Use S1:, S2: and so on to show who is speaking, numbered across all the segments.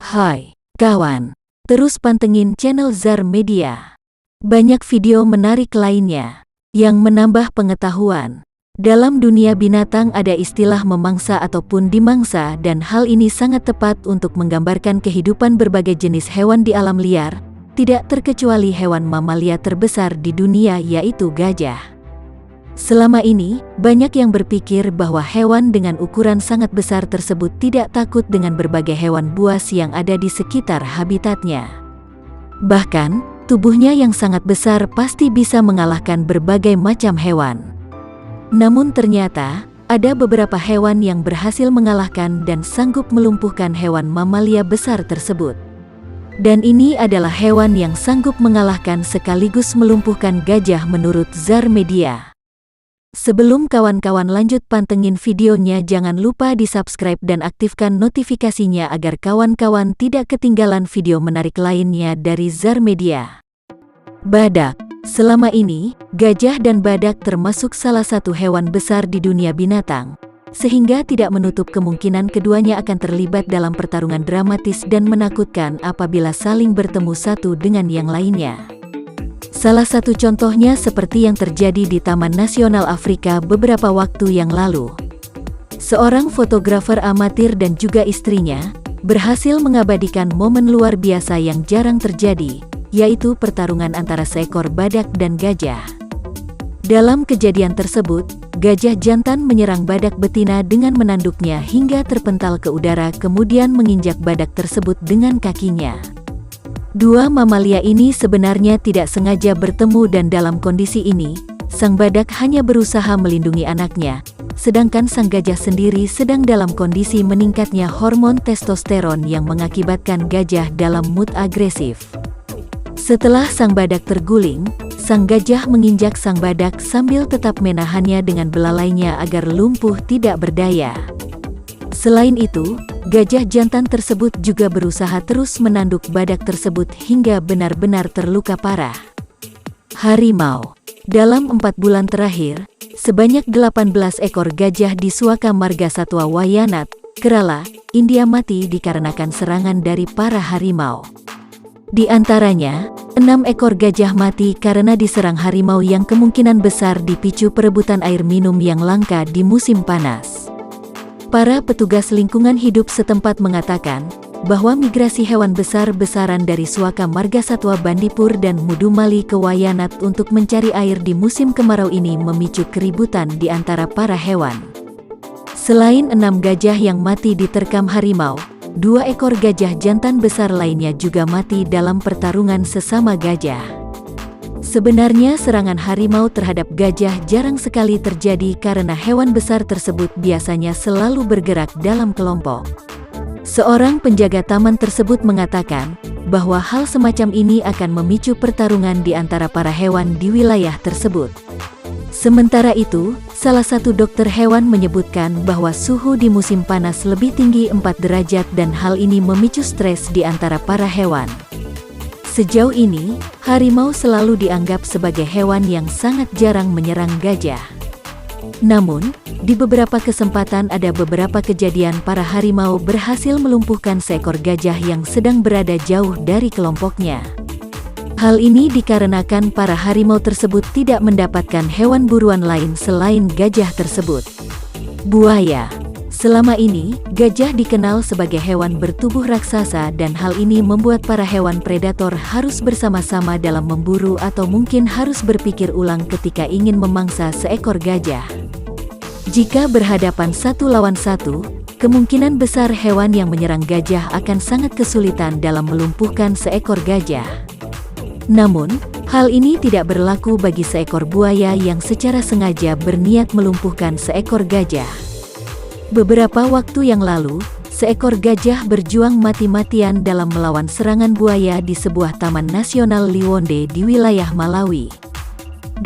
S1: Hai, kawan. Terus pantengin channel ZAR Media. Banyak video menarik lainnya yang menambah pengetahuan. Dalam dunia binatang ada istilah memangsa ataupun dimangsa dan hal ini sangat tepat untuk menggambarkan kehidupan berbagai jenis hewan di alam liar, tidak terkecuali hewan mamalia terbesar di dunia yaitu gajah. Selama ini, banyak yang berpikir bahwa hewan dengan ukuran sangat besar tersebut tidak takut dengan berbagai hewan buas yang ada di sekitar habitatnya. Bahkan, tubuhnya yang sangat besar pasti bisa mengalahkan berbagai macam hewan. Namun ternyata, ada beberapa hewan yang berhasil mengalahkan dan sanggup melumpuhkan hewan mamalia besar tersebut. Dan ini adalah hewan yang sanggup mengalahkan sekaligus melumpuhkan gajah menurut ZAR Media. Sebelum kawan-kawan lanjut pantengin videonya, jangan lupa di-subscribe dan aktifkan notifikasinya agar kawan-kawan tidak ketinggalan video menarik lainnya dari ZAR Media. Badak. Selama ini, gajah dan badak termasuk salah satu hewan besar di dunia binatang, sehingga tidak menutup kemungkinan keduanya akan terlibat dalam pertarungan dramatis dan menakutkan apabila saling bertemu satu dengan yang lainnya. Salah satu contohnya seperti yang terjadi di Taman Nasional Afrika beberapa waktu yang lalu. Seorang fotografer amatir dan juga istrinya berhasil mengabadikan momen luar biasa yang jarang terjadi, yaitu pertarungan antara seekor badak dan gajah. Dalam kejadian tersebut, gajah jantan menyerang badak betina dengan menanduknya hingga terpental ke udara, kemudian menginjak badak tersebut dengan kakinya. Dua mamalia ini sebenarnya tidak sengaja bertemu dan dalam kondisi ini, sang badak hanya berusaha melindungi anaknya, sedangkan sang gajah sendiri sedang dalam kondisi meningkatnya hormon testosteron yang mengakibatkan gajah dalam mood agresif. Setelah sang badak terguling, sang gajah menginjak sang badak sambil tetap menahannya dengan belalainya agar lumpuh tidak berdaya. Selain itu, gajah jantan tersebut juga berusaha terus menanduk badak tersebut hingga benar-benar terluka parah. Harimau. Dalam 4 bulan terakhir, sebanyak 18 ekor gajah di Suaka Marga Satwa Wayanad, Kerala, India mati dikarenakan serangan dari para harimau. Di antaranya, 6 ekor gajah mati karena diserang harimau yang kemungkinan besar dipicu perebutan air minum yang langka di musim panas. Para petugas lingkungan hidup setempat mengatakan bahwa migrasi hewan besar-besaran dari Suaka Marga Satwa Bandipur dan Mudumali ke Wayanad untuk mencari air di musim kemarau ini memicu keributan di antara para hewan. Selain 6 gajah yang mati diterkam harimau, 2 ekor gajah jantan besar lainnya juga mati dalam pertarungan sesama gajah. Sebenarnya serangan harimau terhadap gajah jarang sekali terjadi karena hewan besar tersebut biasanya selalu bergerak dalam kelompok. Seorang penjaga taman tersebut mengatakan bahwa hal semacam ini akan memicu pertarungan di antara para hewan di wilayah tersebut. Sementara itu, salah satu dokter hewan menyebutkan bahwa suhu di musim panas lebih tinggi 4 derajat dan hal ini memicu stres di antara para hewan. Sejauh ini, harimau selalu dianggap sebagai hewan yang sangat jarang menyerang gajah. Namun, di beberapa kesempatan ada beberapa kejadian para harimau berhasil melumpuhkan seekor gajah yang sedang berada jauh dari kelompoknya. Hal ini dikarenakan para harimau tersebut tidak mendapatkan hewan buruan lain selain gajah tersebut. Buaya. Selama ini, gajah dikenal sebagai hewan bertubuh raksasa dan hal ini membuat para hewan predator harus bersama-sama dalam memburu atau mungkin harus berpikir ulang ketika ingin memangsa seekor gajah. Jika berhadapan satu lawan satu, kemungkinan besar hewan yang menyerang gajah akan sangat kesulitan dalam melumpuhkan seekor gajah. Namun, hal ini tidak berlaku bagi seekor buaya yang secara sengaja berniat melumpuhkan seekor gajah. Beberapa waktu yang lalu, seekor gajah berjuang mati-matian dalam melawan serangan buaya di sebuah taman nasional Liwonde di wilayah Malawi.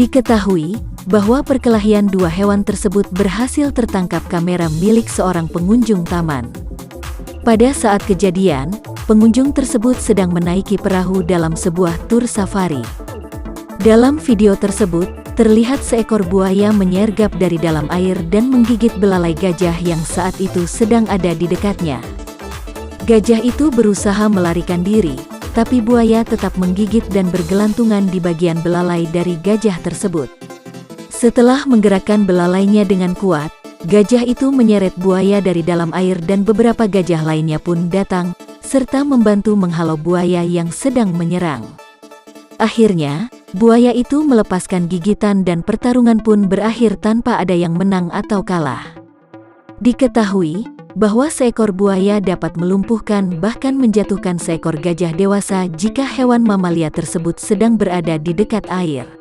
S1: Diketahui bahwa perkelahian 2 hewan tersebut berhasil tertangkap kamera milik seorang pengunjung taman. Pada saat kejadian, pengunjung tersebut sedang menaiki perahu dalam sebuah tur safari. Dalam video tersebut, terlihat seekor buaya menyergap dari dalam air dan menggigit belalai gajah yang saat itu sedang ada di dekatnya. Gajah itu berusaha melarikan diri, tapi buaya tetap menggigit dan bergelantungan di bagian belalai dari gajah tersebut. Setelah menggerakkan belalainya dengan kuat, gajah itu menyeret buaya dari dalam air dan beberapa gajah lainnya pun datang, serta membantu menghalau buaya yang sedang menyerang. Akhirnya, buaya itu melepaskan gigitan dan pertarungan pun berakhir tanpa ada yang menang atau kalah. Diketahui bahwa seekor buaya dapat melumpuhkan bahkan menjatuhkan seekor gajah dewasa jika hewan mamalia tersebut sedang berada di dekat air.